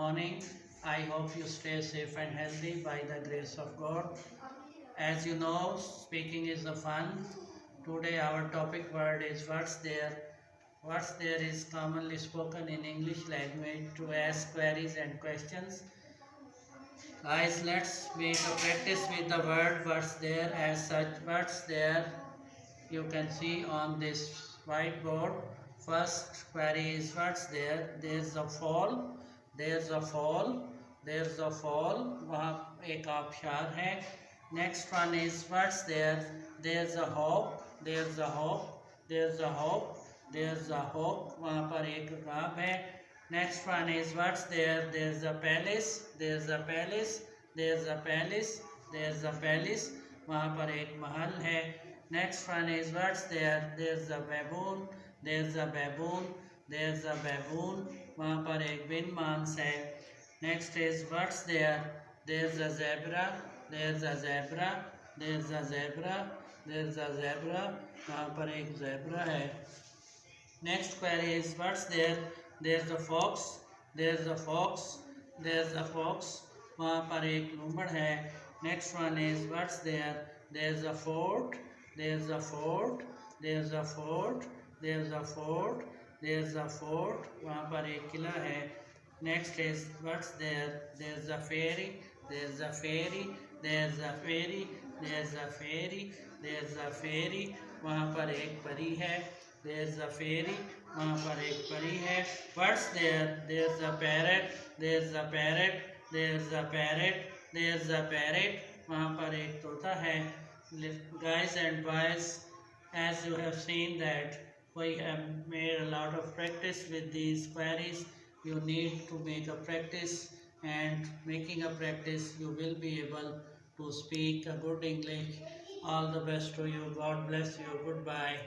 morning. I hope you stay safe and healthy by the grace of God. As you know, speaking is a fun. Today our topic word is what's there. What's there is commonly spoken in English language to ask queries and questions. Guys, let's make a practice with the word what's there. As such, what's there you can see on this whiteboard. First query is what's there. There's a fall, there's a fall, there's a fall. वहाँ एक आबशार है. Next one is what's there. There's a hawk, there's a hawk, there's a hawk, there's a hawk. वहाँ पर एक गाब है. Next one is what's there. There's a palace, there's a palace, there's a palace, there's a palace. वहाँ पर एक महल है. Next one is what's there. There's a baboon, there's a baboon, there's a baboon. वहाँ पर एक windmills है. Next is what's there. There's a zebra, there's a zebra, there's a zebra, there's a zebra. वहाँ पर एक zebra है. Next query is what's there. There's a fox, there's a fox, there's a fox. वहाँ पर एक लूमड़ है. Next one is what's there. There's a fort, there's a fort, there's a fort, there's a fort, there's a fort. वहाँ पर एक किला है. Next is what's there. There's a fairy, there's a fairy, there's a fairy, there's a fairy, there's a fairy. वहाँ पर एक परी है. There's a fairy, वहाँ पर एक परी है. What's there? There's a parrot, there's a parrot, there's a parrot, there's a parrot. वहाँ पर एक तोता है. Guys and boys, as you have seen that we have made a lot of practice with these queries. You need to make a practice, and making a practice you will be able to speak a good English. All the best to you. God bless you. Goodbye.